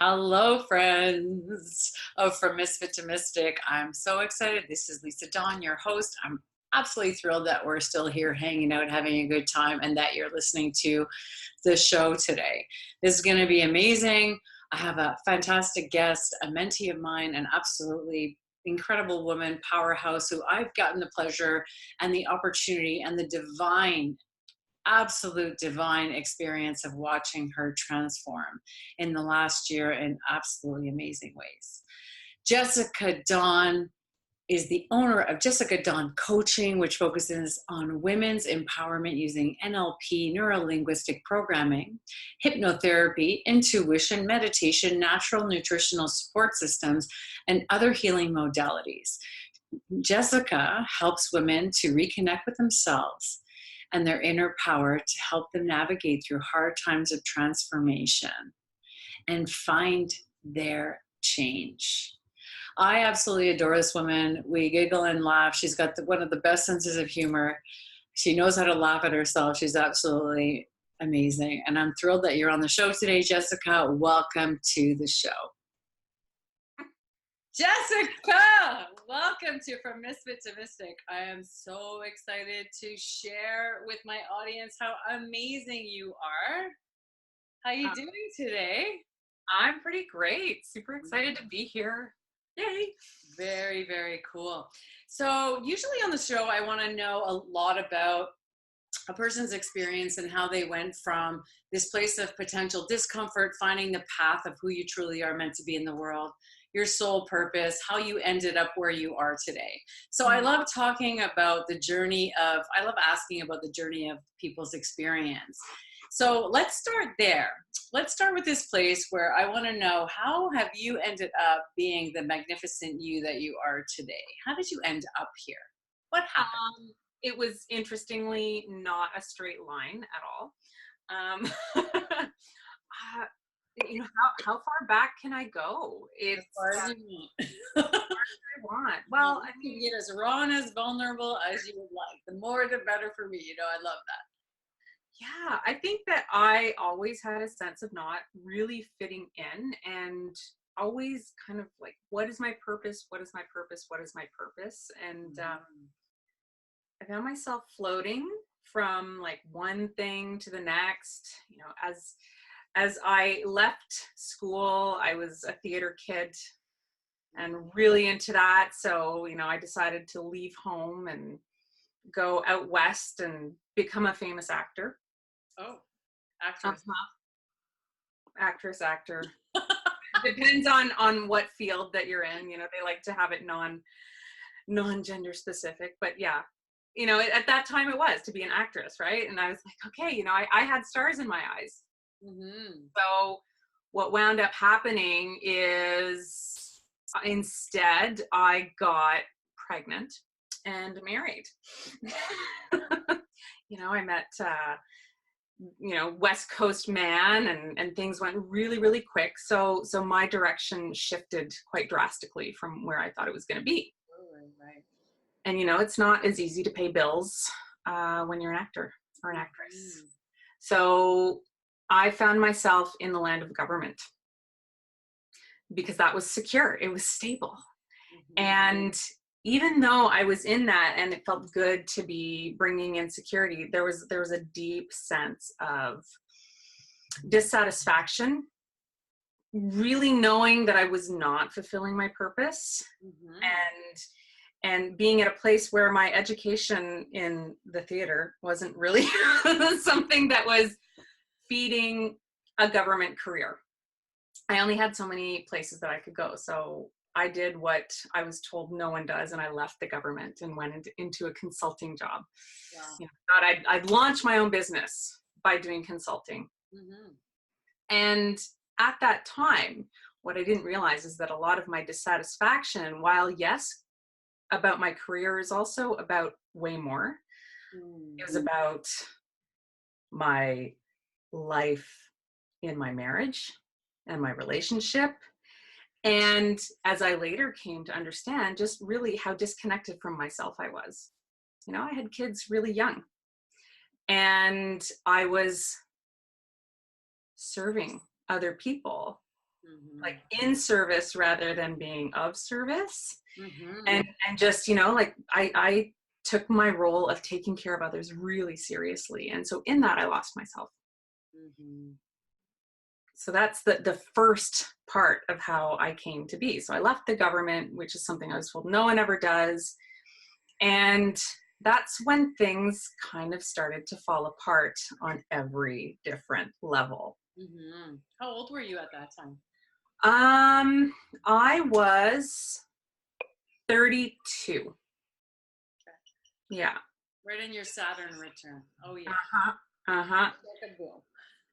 Hello, friends of From Misfit to Mystic. I'm so excited. This is Lisa Dawn, your host. I'm absolutely thrilled that we're still here hanging out, having a good time, and that you're listening to the show today. This is going to be amazing. I have a fantastic guest, a mentee of mine, an absolutely incredible woman, powerhouse, who I've gotten the pleasure and the opportunity and the absolute divine experience of watching her transform in the last year in absolutely amazing ways. Jessica Dawn is the owner of Jessica Dawn Coaching, which focuses on women's empowerment using NLP, neuro-linguistic programming, hypnotherapy, intuition, meditation, natural nutritional support systems, and other healing modalities. Jessica helps women to reconnect with themselves and their inner power to help them navigate through hard times of transformation and find their change. I absolutely adore this woman. We giggle and laugh. She's got one of the best senses of humor. She knows how to laugh at herself. She's absolutely amazing. And I'm thrilled that you're on the show today, Jessica. Welcome to the show. Jessica, welcome to From Misfit to Mystic. I am so excited to share with my audience how amazing you are. How you doing today? I'm pretty great. Super excited to be here. Yay. Very, very cool. So usually on the show, I want to know a lot about a person's experience and how they went from this place of potential discomfort, finding the path of who you truly are meant to be in the world, your soul purpose, how you ended up where you are today. So I love talking about the journey of, I love asking about the journey of people's experience. So let's start there. Let's start with this place where I want to know, how have you ended up being the magnificent you that you are today? How did you end up here? What happened? It was interestingly not a straight line at all. How far back can I go? It's as far as you want. I want. Well, I can get as raw and as vulnerable as you would like. The more, the better for me. You know, I love that. Yeah, I think that I always had a sense of not really fitting in and always kind of like, what is my purpose? What is my purpose? What is my purpose? And I found myself floating from like one thing to the next. You know, as I left school, I was a theater kid and really into that. So, you know, I decided to leave home and go out west and become a famous actor. Oh, actress. Actor. Depends on what field that you're in. You know, they like to have it non-gender specific, but yeah, you know, at that time it was to be an actress, right? And I was like, okay, you know, I had stars in my eyes. So what wound up happening is instead I got pregnant and married. You know, I met West Coast man, and things went really, really quick. So my direction shifted quite drastically from where I thought it was going to be. Right. And, you know, it's not as easy to pay bills when you're an actor or an actress. So I found myself in the land of government because that was secure. It was stable. And even though I was in that and it felt good to be bringing in security, there was a deep sense of dissatisfaction, really knowing that I was not fulfilling my purpose, and being at a place where my education in the theater wasn't really something that was feeding a government career. I only had so many places that I could go. So I did what I was told no one does, and I left the government and went into a consulting job. Wow. You know, thought I'd launch my own business by doing consulting. And at that time, what I didn't realize is that a lot of my dissatisfaction, while yes, about my career, is also about way more. It was about my life in my marriage and my relationship. And as I later came to understand, just really how disconnected from myself I was. You know, I had kids really young, and I was serving other people like in service rather than being of service. Mm-hmm. And just, you know, like I took my role of taking care of others really seriously. And so in that, I lost myself. Mm-hmm. So that's the first part of how I came to be. So I left the government, which is something I was told no one ever does. And that's when things kind of started to fall apart on every different level. Mm-hmm. How old were you at that time? I was 32. Okay. Yeah. Right in your Saturn return. Oh yeah. Uh-huh. Uh-huh. Like a boom.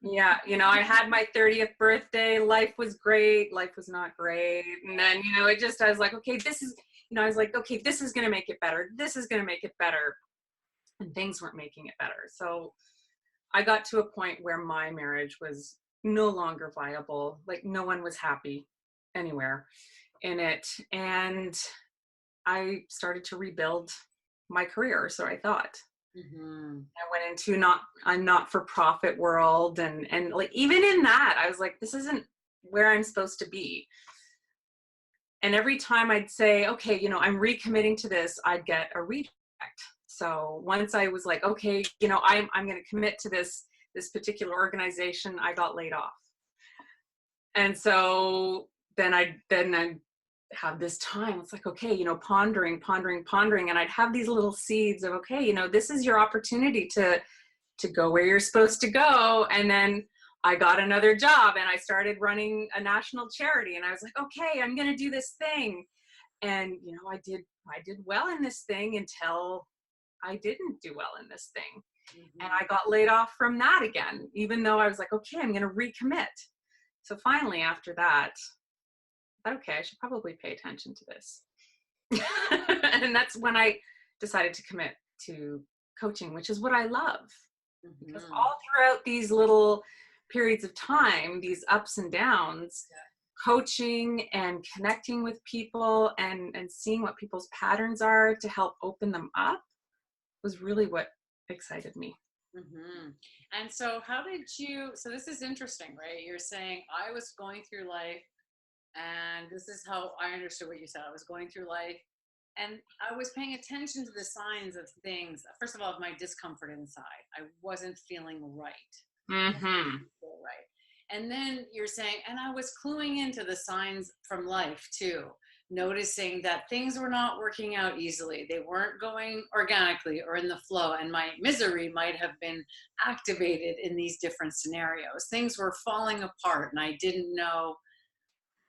Yeah, you know, I had my 30th birthday. Life was great. Life was not great. And then, you know, I was like, okay, this is, you know, I was like, okay, this is going to make it better. This is going to make it better. And things weren't making it better. So I got to a point where my marriage was no longer viable. Like no one was happy anywhere in it. And I started to rebuild my career. So I thought. Mm-hmm. I went into a not-for-profit world, and like even in that, I was like, this isn't where I'm supposed to be. And every time I'd say, okay, you know, I'm recommitting to this, I'd get a reject. So once I was like, okay, you know, I'm going to commit to this particular organization, I got laid off. And so then I have this time. It's like, okay, you know, pondering. And I'd have these little seeds of, okay, you know, this is your opportunity to go where you're supposed to go. And then I got another job and I started running a national charity. And I was like, okay, I'm going to do this thing. And, you know, I did well in this thing until I didn't do well in this thing. Mm-hmm. And I got laid off from that again, even though I was like, okay, I'm going to recommit. So finally, after that, okay, I should probably pay attention to this. And that's when I decided to commit to coaching, which is what I love. Mm-hmm. Because all throughout these little periods of time, these ups and downs, coaching and connecting with people and seeing what people's patterns are to help open them up was really what excited me. Mm-hmm. And so how did you, so this is interesting, right? You're saying I was going through life, and this is how I understood what you said. I was going through life and I was paying attention to the signs of things. First of all, of my discomfort inside. I wasn't feeling right. Mm-hmm. Right. And then you're saying, and I was cluing into the signs from life too, noticing that things were not working out easily. They weren't going organically or in the flow. And my misery might have been activated in these different scenarios. Things were falling apart and I didn't know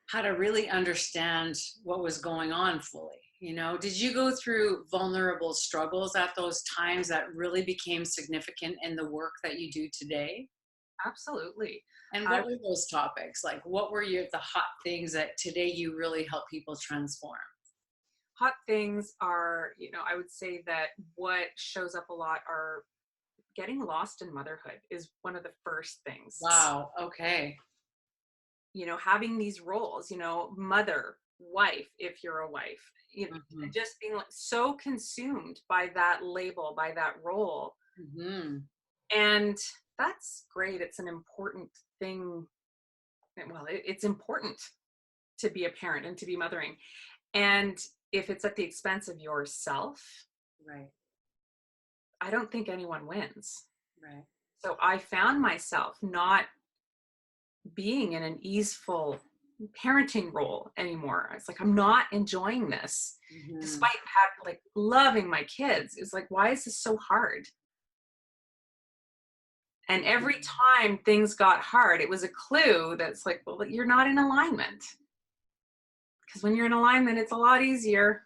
how to really understand what was going on fully. You know, did you go through vulnerable struggles at those times that really became significant in the work that you do today? Absolutely. And what were those topics? Like, what were the hot things that today you really help people transform? Hot things are, you know, I would say that what shows up a lot are getting lost in motherhood is one of the first things. Wow. Okay. You know, having these roles, you know, mother, wife, if you're a wife, you know, Mm-hmm. just being like so consumed by that label, by that role. Mm-hmm. And that's great. It's an important thing. Well, it's important to be a parent and to be mothering. And if it's at the expense of yourself, Right. I don't think anyone wins. Right. So I found myself not being in an easeful parenting role anymore. It's like, I'm not enjoying this. Mm-hmm. Despite like loving my kids. It's like, why is this so hard? And every time things got hard, it was a clue that's like, well, you're not in alignment. Because when you're in alignment, it's a lot easier.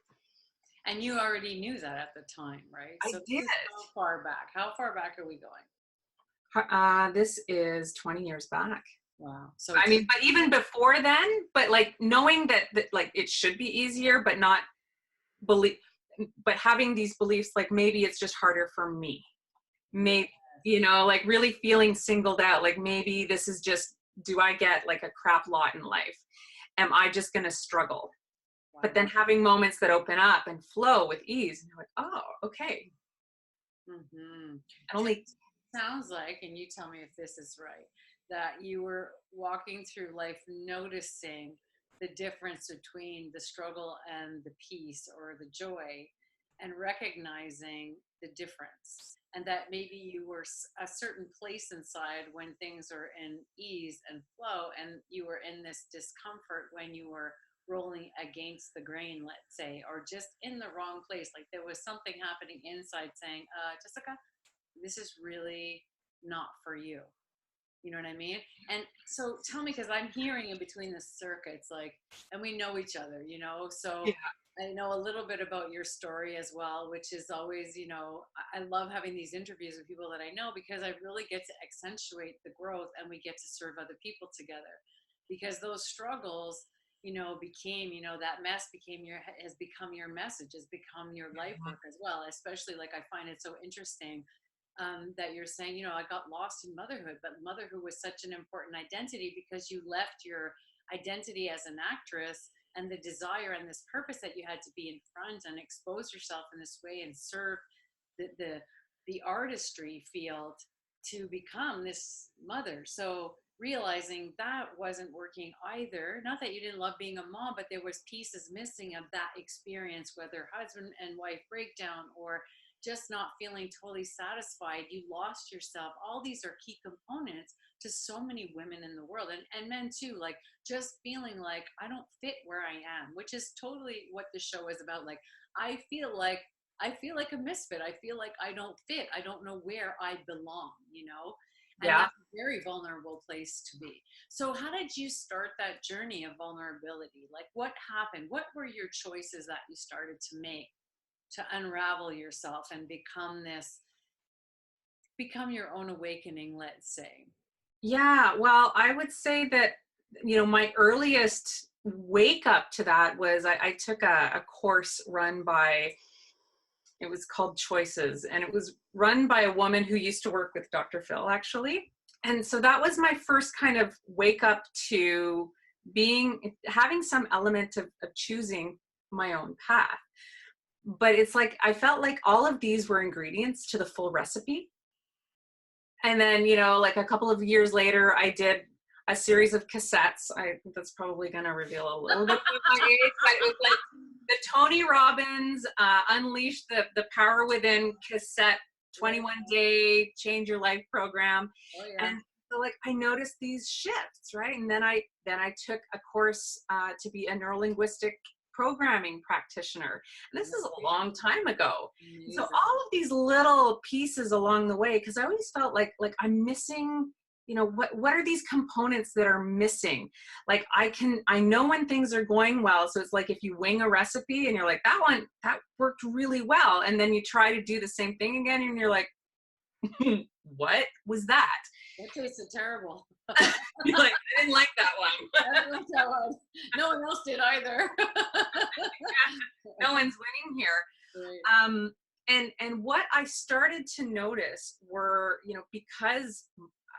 And you already knew that at the time, right? I So did. how far back? How far back are we going? This is 20 years back. Wow. So I mean, but even before then, but like knowing that like it should be easier, but not believe, but having these beliefs, like maybe it's just harder for me. Maybe, you know, like really feeling singled out. Like maybe this is just, do I get like a crap lot in life? Am I just going to struggle? Wow. But then having moments that open up and flow with ease, and you're like, oh, okay. Mm-hmm. And only sounds like, and you tell me if this is right, that you were walking through life noticing the difference between the struggle and the peace or the joy, and recognizing the difference, and that maybe you were a certain place inside when things are in ease and flow, and you were in this discomfort when you were rolling against the grain, let's say, or just in the wrong place, like there was something happening inside saying, Jessica, this is really not for you. You know what I mean? And so tell me, because I'm hearing in between the circuits, like, and we know each other, you know, so Yeah. I know a little bit about your story as well, which is always, you know, I love having these interviews with people that I know, because I really get to accentuate the growth and we get to serve other people together, because those struggles, you know, became, you know, that mess became has become your message, has become your life work as well. Especially, like, I find it so interesting that you're saying, you know, I got lost in motherhood, but motherhood was such an important identity because you left your identity as an actress and the desire and this purpose that you had to be in front and expose yourself in this way and serve the artistry field to become this mother. So realizing that wasn't working either, not that you didn't love being a mom, but there was pieces missing of that experience, whether husband and wife breakdown or just not feeling totally satisfied, you lost yourself. All these are key components to so many women in the world, and men too, like just feeling like I don't fit where I am, which is totally what the show is about. Like I feel like a misfit. I feel like I don't fit. I don't know where I belong, you know? And Yeah. that's a very vulnerable place to be. So how did you start that journey of vulnerability? Like what happened? What were your choices that you started to make to unravel yourself and become your own awakening, let's say? Yeah. Well, I would say that, my earliest wake up to that was I took a course run by, it was called Choices, and it was run by a woman who used to work with Dr. Phil, actually. And so that was my first kind of wake up to having some element of choosing my own path. But it's like, I felt like all of these were ingredients to the full recipe. And then, like a couple of years later, I did a series of cassettes. That's probably going to reveal a little bit of my age, but it was like the Tony Robbins Unleash the Power Within cassette, 21-day change your life program. Oh yeah. And so like I noticed these shifts, right? And then I took a course to be a neurolinguistic programming practitioner. And this is a long time ago. So all of these little pieces along the way, because I always felt like I'm missing, what are these components that are missing? Like I know when things are going well. So it's like if you wing a recipe and you're like, that worked really well. And then you try to do the same thing again and you're like, what was that? That tasted terrible. You're like, I didn't like that one. I didn't like that one. No one else did either. No one's winning here. Right. And what I started to notice were, because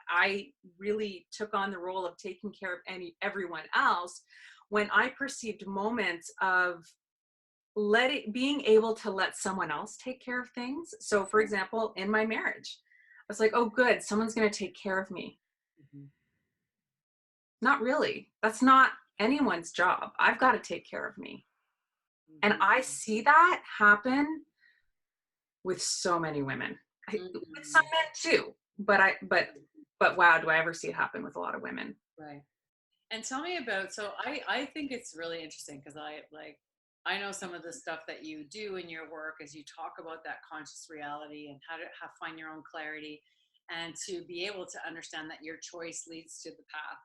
I really took on the role of taking care of everyone else, when I perceived moments of being able to let someone else take care of things. So for example, in my marriage, I was like, oh, good, someone's going to take care of me. Mm-hmm. Not really. That's not anyone's job. I've got to take care of me. Mm-hmm. And I see that happen with so many women, with some men too. But wow, do I ever see it happen with a lot of women? Right. And tell me about, so I think it's really interesting because I know some of the stuff that you do in your work as you talk about that conscious reality and how to find your own clarity, and to be able to understand that your choice leads to the path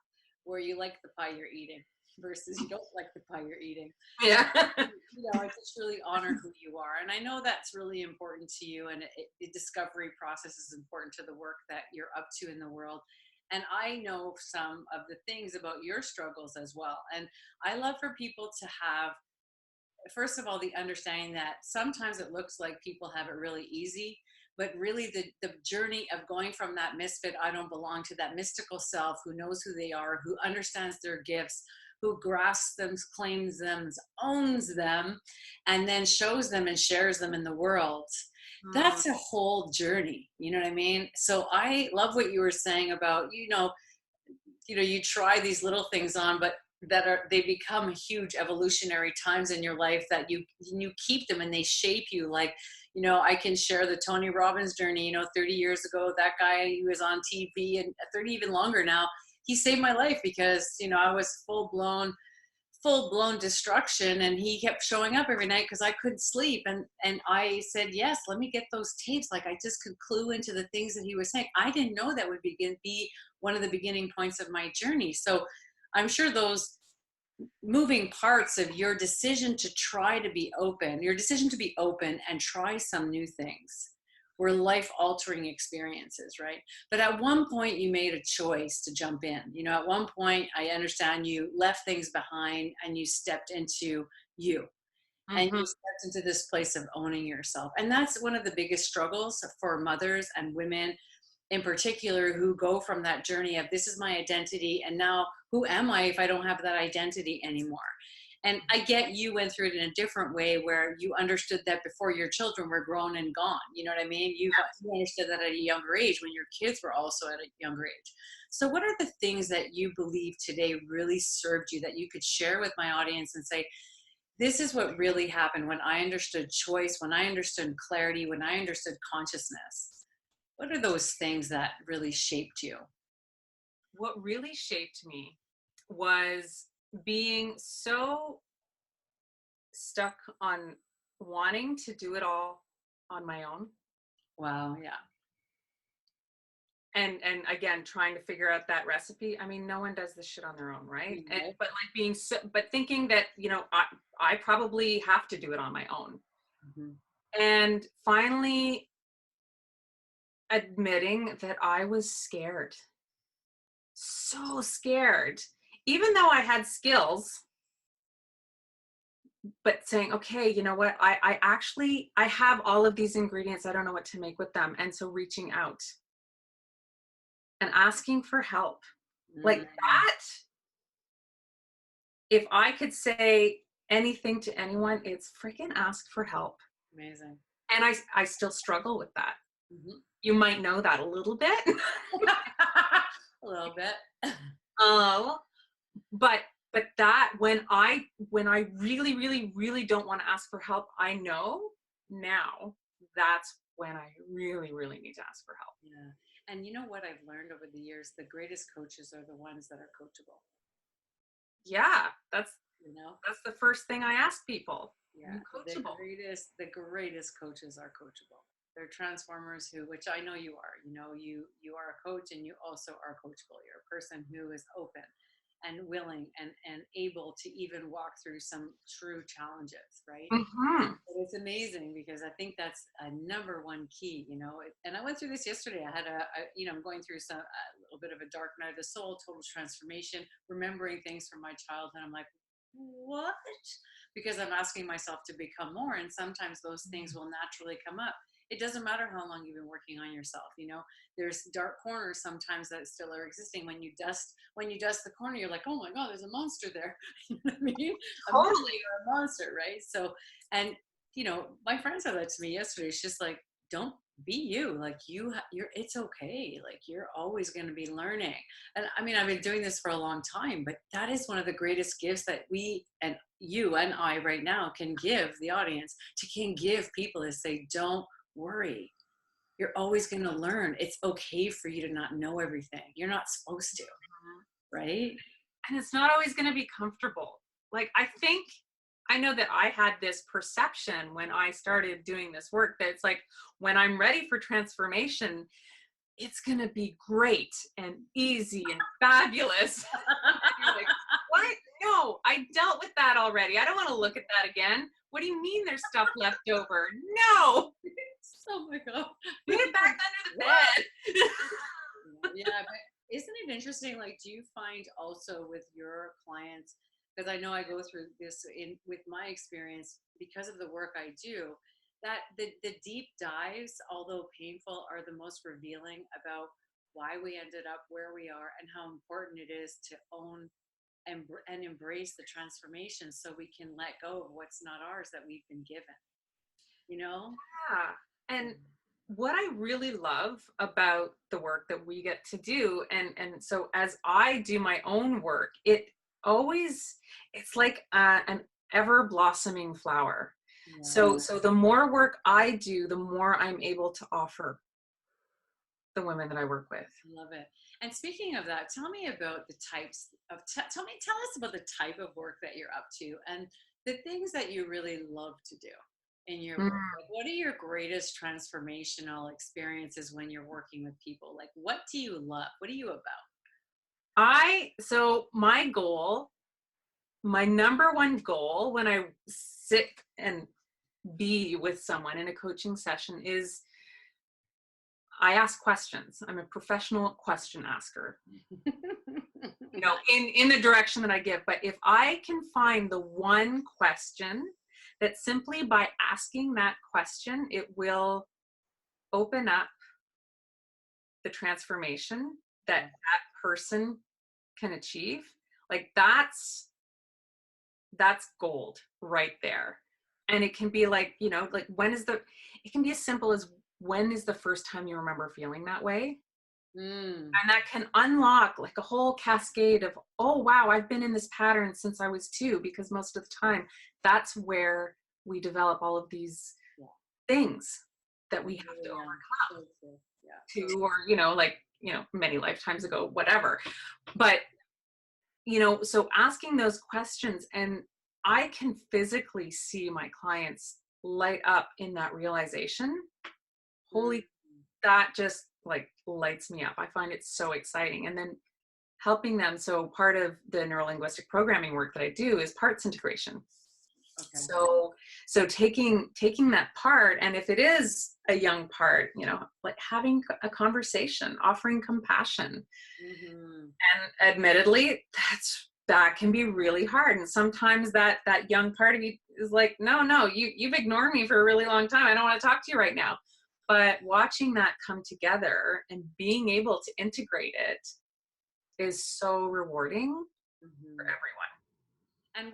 where you like the pie you're eating versus you don't like the pie you're eating. Yeah. I just really honor who you are. And I know that's really important to you. And the discovery process is important to the work that you're up to in the world. And I know some of the things about your struggles as well. And I love for people to have, first of all, the understanding that sometimes it looks like people have it really easy, but really the journey of going from that misfit, I don't belong, to that mystical self who knows who they are, who understands their gifts, who grasps them, claims them, owns them, and then shows them and shares them in the world. That's a whole journey. You know what I mean? So I love what you were saying about, you try these little things on, but they become huge evolutionary times in your life that you keep them and they shape you. Like, I can share the Tony Robbins journey. 30 years ago, that guy who was on TV, and 30 even longer now, he saved my life because, I was full blown destruction, and he kept showing up every night because I couldn't sleep, and I said, yes, let me get those tapes. Like, I just could clue into the things that he was saying. I didn't know that would be one of the beginning points of my journey. So I'm sure those moving parts of your decision to be open and try some new things were life altering experiences, right? But at one point you made a choice to jump in. At one point, I understand you left things behind and you stepped into you. And Mm-hmm. you stepped into this place of owning yourself. And that's one of the biggest struggles for mothers and women in particular, who go from that journey of, this is my identity, and now who am I if I don't have that identity anymore? And I get you went through it in a different way, where you understood that before your children were grown and gone. You know what I mean? You understood that at a younger age, when your kids were also at a younger age. So what are the things that you believe today really served you, that you could share with my audience and say, this is what really happened when I understood choice, when I understood clarity, when I understood consciousness? What are those things that really shaped you? What really shaped me was being so stuck on wanting to do it all on my own. Wow, yeah. And again, trying to figure out that recipe. I mean, no one does this shit on their own, right? Right. But like being so, but thinking that, I probably have to do it on my own. Mm-hmm. And finally admitting that I was scared. So scared. Even though I had skills, but saying, okay, you know what? I have all of these ingredients. I don't know what to make with them. And so reaching out and asking for help. Like that, if I could say anything to anyone, it's freaking ask for help. Amazing. And I still struggle with that. Mm-hmm. You might know that a little bit. A little bit. But that when I really, really, really don't want to ask for help, I know now that's when I really, really need to ask for help. Yeah. And you know what I've learned over the years? The greatest coaches are the ones that are coachable. Yeah, that's You know? the first thing I ask people. Yeah. Coachable. The greatest coaches are coachable. They're transformers which I know you are. You are a coach, and you also are coachable. You're a person who is open and willing and able to even walk through some true challenges, right? Mm-hmm. But it's amazing, because I think that's a number one key, and I went through this yesterday. I'm going through a little bit of a dark night of the soul, total transformation, remembering things from my childhood. I'm like, what? Because I'm asking myself to become more. And sometimes those things will naturally come up. It doesn't matter how long you've been working on yourself. There's dark corners sometimes that still are existing. When you dust the corner, you're like, oh my God, there's a monster there. You know what I mean? Totally. A monster, right? So, and my friend said that to me yesterday. She's just like, don't be you. Like you're, it's okay. Like you're always going to be learning. And I mean, I've been doing this for a long time, but that is one of the greatest gifts that we, and you and I right now, can give the audience, can give people, is say, don't worry. You're always going to learn. It's okay for you to not know everything. You're not supposed to, right? And it's not always going to be comfortable. Like, I know that I had this perception when I started doing this work that it's like, when I'm ready for transformation, it's going to be great and easy and fabulous. And you're like, what? No, I dealt with that already. I don't want to look at that again. What do you mean there's stuff left over? No. Oh my God. Put it back under the bed. Yeah, but isn't it interesting? Like, do you find also with your clients, because I know I go through this with my experience because of the work I do, that the deep dives, although painful, are the most revealing about why we ended up where we are and how important it is to own and embrace the transformation, so we can let go of what's not ours that we've been given. Yeah. And what I really love about the work that we get to do, and so as I do my own work, it's like an ever blossoming flower. Yeah. So the more work I do, the more I'm able to offer the women that I work with. Love it. And speaking of that, tell me about the types of, tell us about the type of work that you're up to and the things that you really love to do in your work. Mm. Like, what are your greatest transformational experiences when you're working with people? Like, what do you love? What are you about? So my number one goal when I sit and be with someone in a coaching session is I ask questions. I'm a professional question asker, in the direction that I give. But if I can find the one question that simply by asking that question, it will open up the transformation that that person can achieve, like that's gold right there. And it can be like, like it can be as simple as, when is the first time you remember feeling that way? Mm. And that can unlock like a whole cascade of, oh wow, I've been in this pattern since I was 2, because most of the time that's where we develop all of these things that we have to overcome. Yeah. Or many lifetimes ago, whatever. But so asking those questions, and I can physically see my clients light up in that realization. Holy, that just like lights me up. I find it so exciting. And then helping them. So part of the neurolinguistic programming work that I do is parts integration. Okay. So taking that part, and if it is a young part, like having a conversation, offering compassion. Mm-hmm. And admittedly, that can be really hard. And sometimes that young part of you is like, no, you've ignored me for a really long time. I don't want to talk to you right now. But watching that come together and being able to integrate it is so rewarding for everyone. And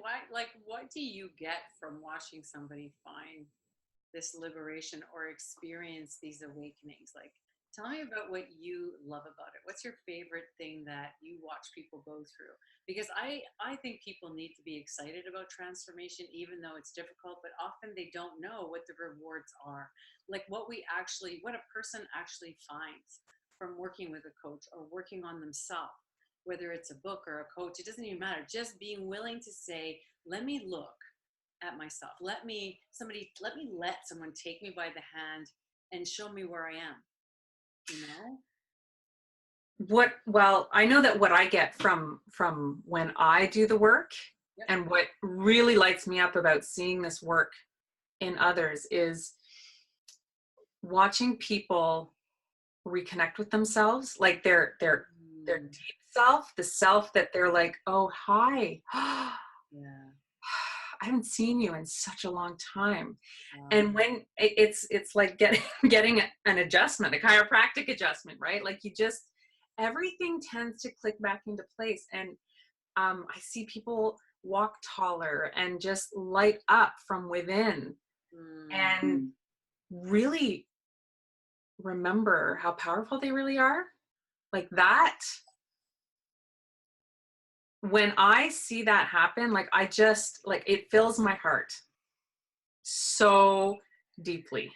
what do you get from watching somebody find this liberation or experience these awakenings? Like, tell me about what you love about it. What's your favorite thing that you watch people go through? Because I think people need to be excited about transformation, even though it's difficult, but often they don't know what the rewards are. Like what a person actually finds from working with a coach or working on themselves, whether it's a book or a coach, it doesn't even matter. Just being willing to say, let me look at myself. Let someone take me by the hand and show me where I am, you know? Well, I know that what I get from when I do the work, yep, and what really lights me up about seeing this work in others is watching people reconnect with themselves, like their deep self, the self that they're like, oh, hi. Yeah. I haven't seen you in such a long time. Wow. And when it's like getting an adjustment, a chiropractic adjustment, right? Like everything tends to click back into place. And I see people walk taller and just light up from within, and really remember how powerful they really are. Like that, when I see that happen, like it fills my heart so deeply.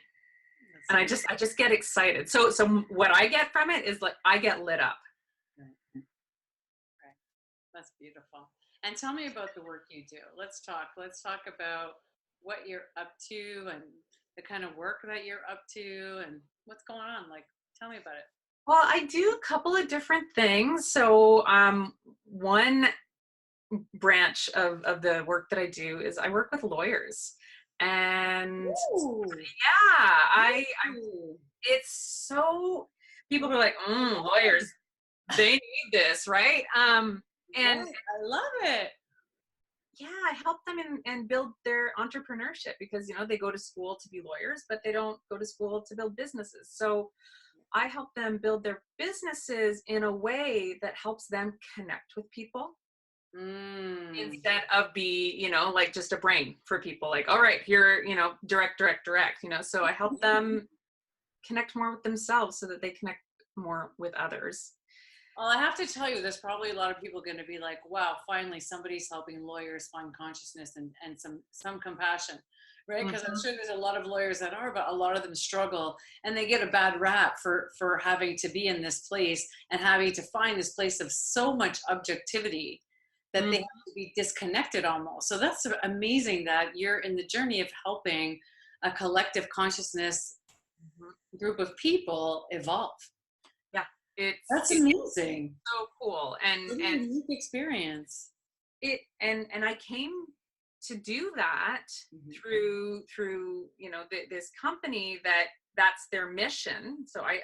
And I just get excited. So what I get from it is like, I get lit up. Right. That's beautiful. And tell me about the work you do. Let's talk about what you're up to and the kind of work that you're up to and what's going on. Like, tell me about it. Well, I do a couple of different things. So one branch of the work that I do is I work with lawyers. And it's so, people are like, lawyers, they need this, right? And I love it. Yeah, I help them and build their entrepreneurship, because they go to school to be lawyers, but they don't go to school to build businesses. So I help them build their businesses in a way that helps them connect with people. Instead of be, like just a brain for people, like, all right, here, direct. So I help them connect more with themselves so that they connect more with others. Well, I have to tell you, there's probably a lot of people going to be like, wow, finally somebody's helping lawyers find consciousness and some compassion, right? Because I'm sure there's a lot of lawyers that are, but a lot of them struggle and they get a bad rap for having to be in this place and having to find this place of so much objectivity that they have to be disconnected almost. So that's amazing that you're in the journey of helping a collective consciousness group of people evolve. That's amazing. So cool. And unique experience. And I came to do that through this company that's their mission. So I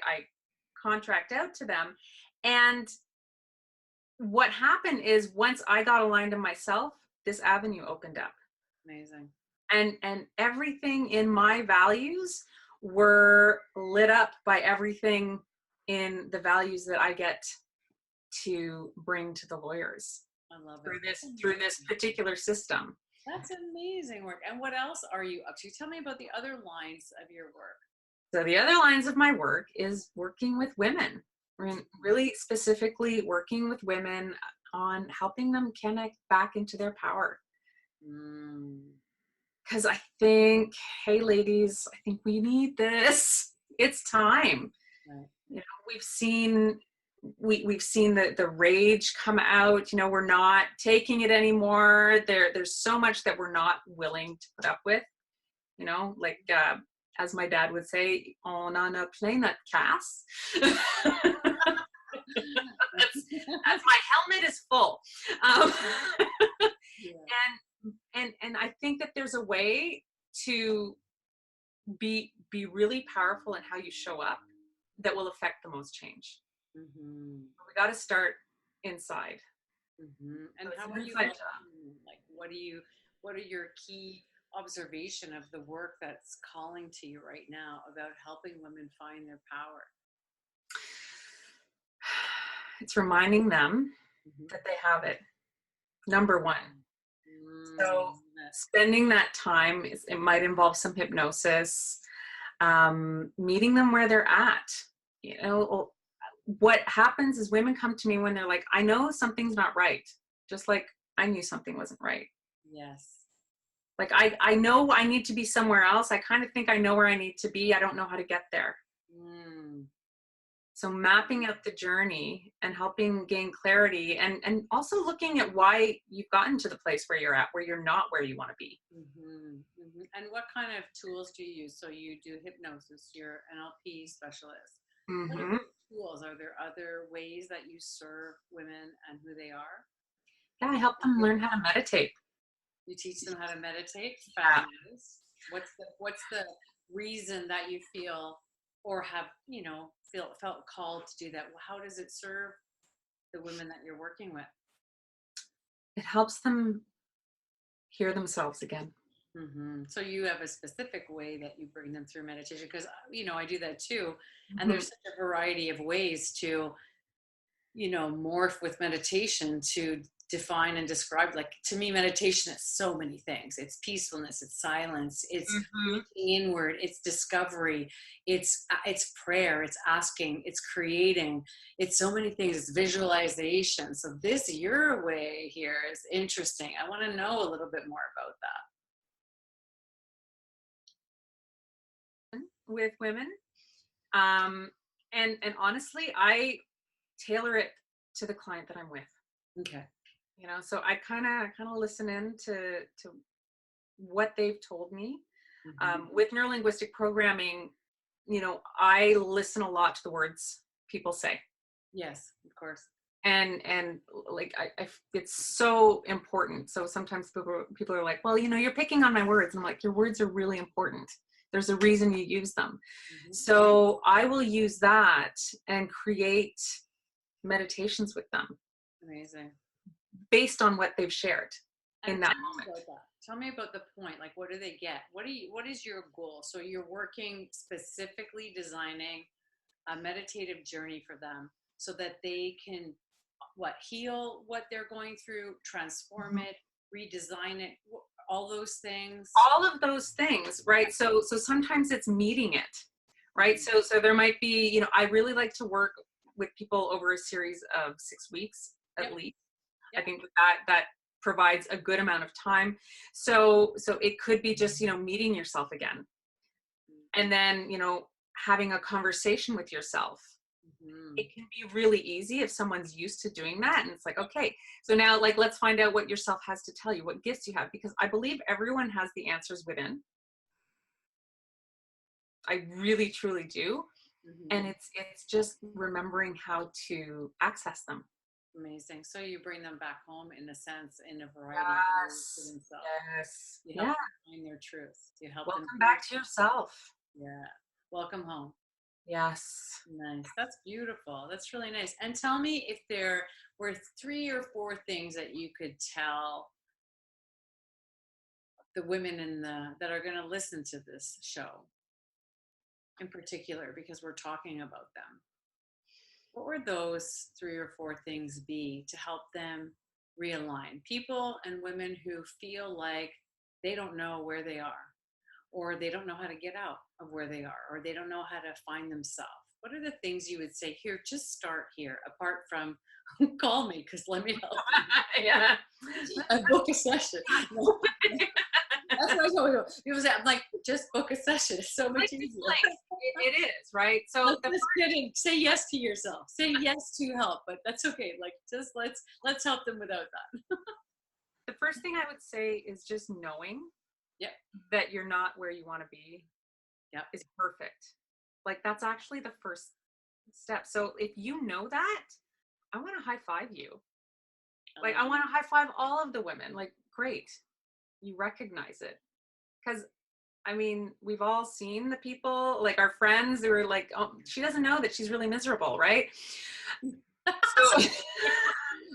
contract out to them. And what happened is once I got aligned to myself, this avenue opened up. Amazing. And everything in my values were lit up by everything in the values that I get to bring to the lawyers. I love it. Through this particular system. That's amazing work. And what else are you up to? Tell me about the other lines of your work. So the other lines of my work is working with women, really specifically working with women on helping them connect back into their power. Because I think, hey ladies, I think we need this. It's time. Right. You know, we've seen the rage come out. You know, we're not taking it anymore. There's so much that we're not willing to put up with. You know, like as my dad would say, on a planète casse. As my helmet is full. And I think that there's a way to be really powerful in how you show up that will affect the most change. We got to start inside. And how are you like what are your key observation of the work that's calling to you right now about helping women find their power? It's reminding them that they have it. Number one. So spending that time, it might involve some hypnosis, meeting them where they're at. You know, what happens is women come to me when they're like, I know something's not right. Just like I knew something wasn't right. Yes. Like I know I need to be somewhere else. I kind of think I know where I need to be. I don't know how to get there. So mapping out the journey and helping gain clarity and also looking at why you've gotten to the place where you're at, where you're not where you want to be. And what kind of tools do you use? So you do hypnosis, you're an NLP specialist. What are the tools? Are there other ways that you serve women and who they are? Yeah, I help them learn how to meditate. You teach them how to meditate? Fabulous. What's the reason that you feel or have, felt called to do that? How does it serve the women that you're working with? It helps them hear themselves again. So you have a specific way that you bring them through meditation, because, I do that too. And there's such a variety of ways to, morph with meditation to define and describe. Like, to me, meditation is so many things. It's peacefulness, it's silence, it's looking inward, it's discovery, it's prayer, it's asking, it's creating, it's so many things. It's visualization. So your way here is interesting. I want to know a little bit more about that. With women, and honestly, I tailor it to the client that I'm with. Okay. So I kind of listen in to what they've told me. With neurolinguistic programming, I listen a lot to the words people say. Yes, of course. And like I it's so important. So sometimes people are like, well, you're picking on my words. And I'm like, your words are really important. There's a reason you use them. So I will use that and create meditations with them. Amazing. Based on what they've shared in that moment. Tell me about the point. Like, what do they get? What is your goal? So you're working specifically designing a meditative journey for them so that they can heal what they're going through, transform it, redesign it, all those things. All of those things, right? So sometimes it's meeting it, right? So there might be, you know, I really like to work with people over a series of 6 weeks at least. I think that provides a good amount of time. So it could be just, you know, meeting yourself again, and then, you know, having a conversation with yourself. It can be really easy if someone's used to doing that, and it's like, okay, so now, like, let's find out what yourself has to tell you, what gifts you have, because I believe everyone has the answers within. I really truly do. And it's just remembering how to access them. Amazing. So you bring them back home, in a sense, in a variety of ways to themselves. Yes. You help them find their truth. You help them Welcome back to yourself. Yeah. Welcome home. Yes. Nice. That's beautiful. That's really nice. And tell me if there were 3 or 4 things that you could tell the women that are going to listen to this show in particular, because we're talking about them. What would those 3 or 4 things be to help them realign? People and women who feel like they don't know where they are, or they don't know how to get out of where they are, or they don't know how to find themselves. What are the things you would say, here, just start here, apart from call me, because let me help you. I book a session. That's what I told you. People say, I'm like, just book a session. It's so much easier. It is, right? So say yes to yourself. Say yes to help, but that's okay. Like, just let's help them without that. The first thing I would say is just knowing that you're not where you want to be is perfect. Like, that's actually the first step. So if you know that, I want to high five you. Like, I want to high five all of the women. Like, great. You recognize it. Because, I mean, we've all seen the people, like our friends who are like, oh, she doesn't know that she's really miserable, right? So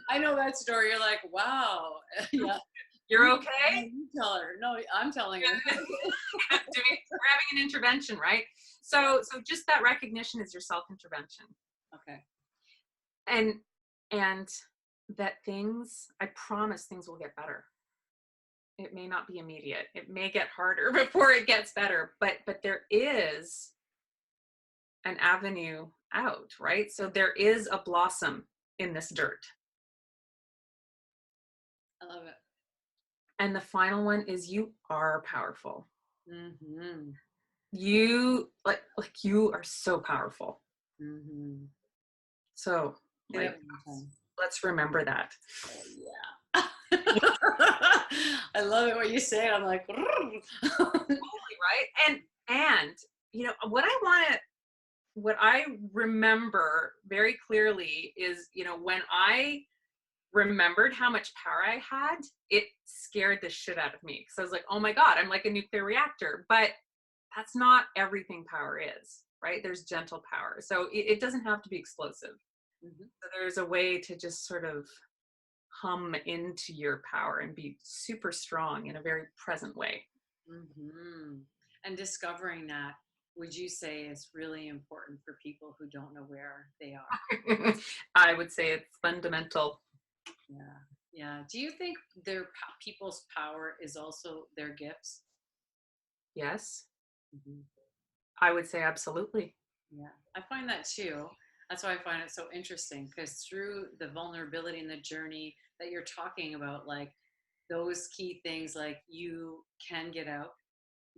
I know that story. You're like, wow. Yeah. You're okay? You tell her. No, I'm telling her. We're having an intervention, right? So just that recognition is your self-intervention. Okay. And that I promise things will get better. It may not be immediate. It may get harder before it gets better, but there is an avenue out, right? So there is a blossom in this dirt. I love it. And the final one is, you are powerful. Mm-hmm. You like you are so powerful. Mm-hmm. So like, let's remember that. Oh, yeah. I love it when you say it. I'm like, totally, right? And you know what I remember very clearly is, you know, when I remembered how much power I had, it scared the shit out of me, because I was like, oh my God, I'm like a nuclear reactor. But that's not everything power is, right? There's gentle power. So it doesn't have to be explosive. Mm-hmm. So there's a way to just sort of hum into your power and be super strong in a very present way. Mm-hmm. And discovering that, would you say, is really important for people who don't know where they are? I would say it's fundamental. Yeah. Do you think people's power is also their gifts? Yes. Mm-hmm. I would say absolutely. Yeah, I find that too. That's why I find it so interesting, because through the vulnerability and the journey that you're talking about, like those key things, like you can get out,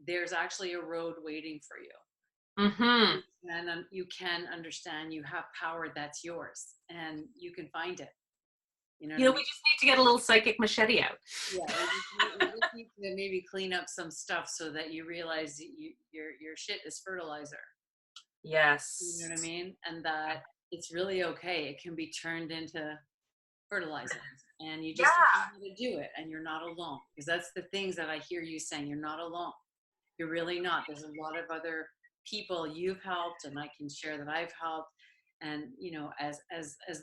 there's actually a road waiting for you. Mm-hmm. And you can understand you have power that's yours, and you can find it. You know, we just need to get a little psychic machete out. Yeah, we just need to maybe clean up some stuff so that you realize that your shit is fertilizer. Yes. You know what I mean? And that it's really okay. It can be turned into fertilizer, and you just know how to do it, and you're not alone. Because that's the things that I hear you saying. You're not alone. You're really not. There's a lot of other people you've helped, and I can share that I've helped. And, you know, as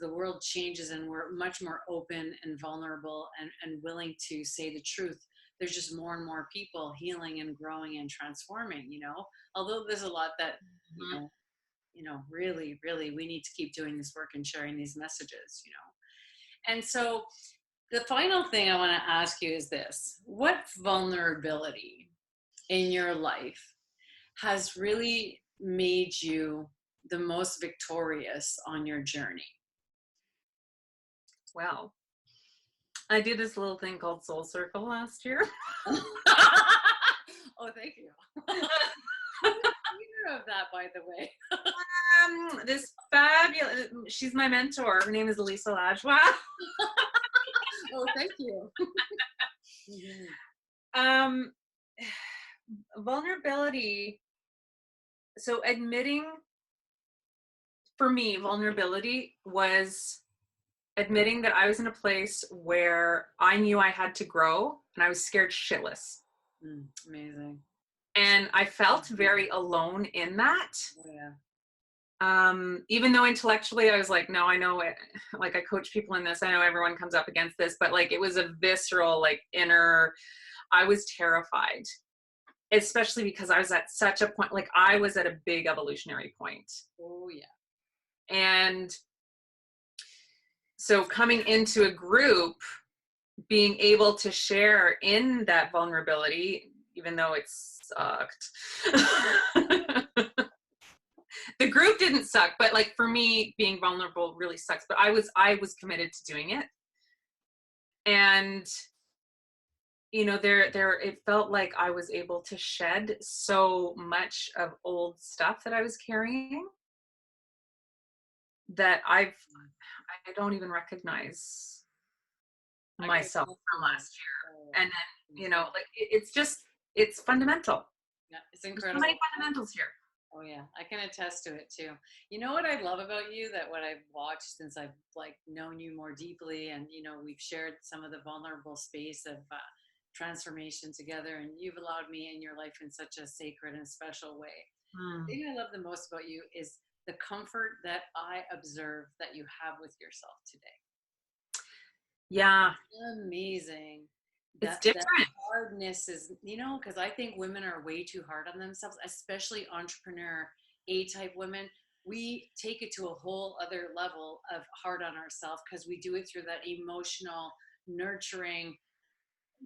the world changes and we're much more open and vulnerable and willing to say the truth, there's just more and more people healing and growing and transforming, you know, although there's a lot that, you know, really, really, we need to keep doing this work and sharing these messages, you know. And so the final thing I want to ask you is this: what vulnerability in your life has really made you the most victorious on your journey? Well, I did this little thing called Soul Circle last year. Oh, thank you. I'm the leader of that, by the way. This fabulous, she's my mentor. Her name is LaJoie. Oh, thank you. Vulnerability. So admitting, for me, vulnerability was admitting that I was in a place where I knew I had to grow and I was scared shitless. Amazing. And I felt very alone in that. Oh, yeah. Even though intellectually I was like, no, I know it. Like, I coach people in this. I know everyone comes up against this, but like, it was a visceral, like, inner, I was terrified, especially because I was at such a point, like I was at a big evolutionary point. Oh, yeah. And so coming into a group, being able to share in that vulnerability, even though it sucked. The group didn't suck, but like for me, being vulnerable really sucks. But I was committed to doing it. And you know, it felt like I was able to shed so much of old stuff that I was carrying that I don't even recognize myself from last year. And then, you know, like it's fundamental. Yeah, it's incredible. There's so many fundamentals here. Oh yeah, I can attest to it too. You know what I love about you, that what I've watched since I've like known you more deeply, and you know, we've shared some of the vulnerable space of transformation together, and you've allowed me in your life in such a sacred and special way. The thing I love the most about you is the comfort that I observe that you have with yourself today. Yeah. Amazing. It's different. That hardness is, you know, because I think women are way too hard on themselves, especially entrepreneur A-type women. We take it to a whole other level of hard on ourselves because we do it through that emotional, nurturing,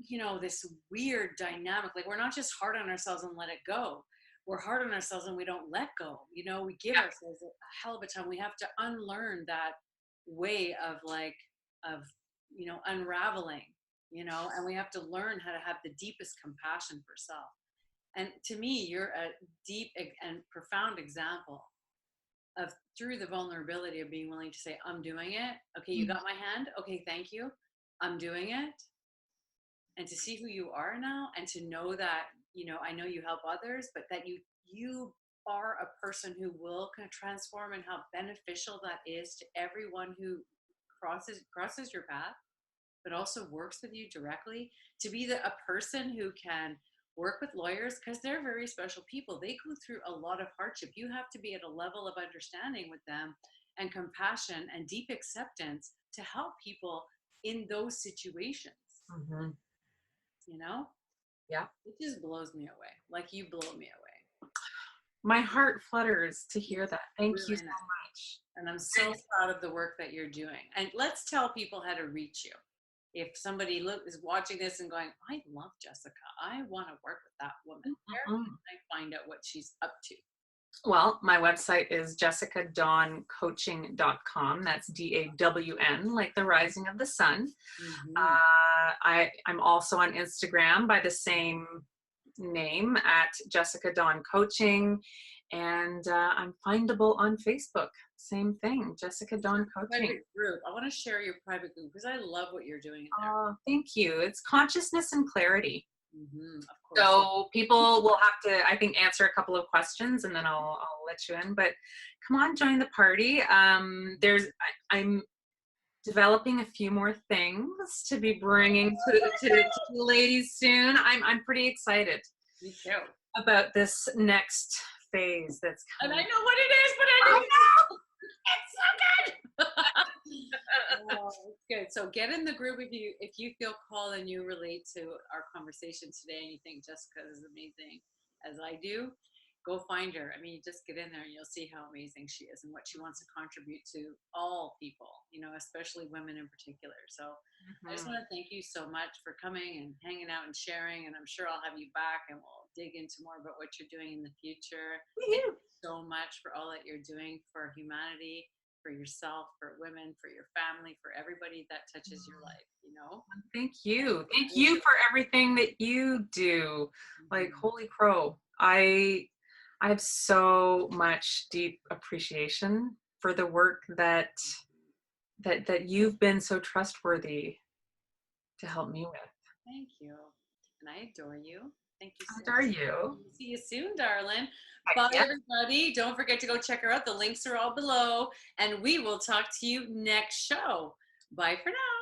you know, this weird dynamic. Like, we're not just hard on ourselves and let it go. We're hard on ourselves and we don't let go. You know, we give ourselves a hell of a time. We have to unlearn that way of like, of, you know, unraveling, you know, and we have to learn how to have the deepest compassion for self. And to me, you're a deep and profound example of, through the vulnerability of being willing to say, I'm doing it. Okay, you got my hand. Okay, thank you. I'm doing it. And to see who you are now, and to know that, you know, I know you help others, but that you are a person who will kind of transform, and how beneficial that is to everyone who crosses your path, but also works with you directly. To be a person who can work with lawyers, because they're very special people. They go through a lot of hardship. You have to be at a level of understanding with them, and compassion and deep acceptance to help people in those situations. Mm-hmm. You know? Yeah. It just blows me away. Like, you blow me away. My heart flutters to hear that. Thank you so Nice. much. And I'm so proud of the work that you're doing. And let's tell people how to reach you. If somebody is watching this and going, I love Jessica, I want to work with that woman, where can I find out what she's up to? Well, my website is jessicadawncoaching.com. That's DAWN, like the rising of the sun. I'm also on Instagram by the same name at Jessica Dawn Coaching. And I'm findable on Facebook. Same thing, Jessica Dawn Coaching. Private group. I want to share your private group because I love what you're doing in there. Oh, thank you. It's consciousness and clarity. Of course. So people will have to, I think, answer a couple of questions, and then I'll let you in. But come on, join the party. I'm developing a few more things to be bringing to the ladies soon. I'm pretty excited. Me too. About this next phase that's coming. And I know what it is, but I don't know. It's so good. Oh, it's good. So get in the group if you feel called and you relate to our conversation today, and you think Jessica is amazing as I do. Go find her. I mean, you just get in there and you'll see how amazing she is and what she wants to contribute to all people, you know, especially women in particular. So I just want to thank you so much for coming and hanging out and sharing. And I'm sure I'll have you back, and we'll dig into more about what you're doing in the future. Thank you so much for all that you're doing for humanity, for yourself, for women, for your family, for everybody that touches your life, you know? Thank you. Thank you for everything that you do. Like, holy crow. I have so much deep appreciation for the work that you've been so trustworthy to help me with. Thank you. And I adore you. Thank you so How are much. you? See you soon, darling. Bye, Yeah. everybody. Don't forget to go check her out. The links are all below. And we will talk to you next show. Bye for now.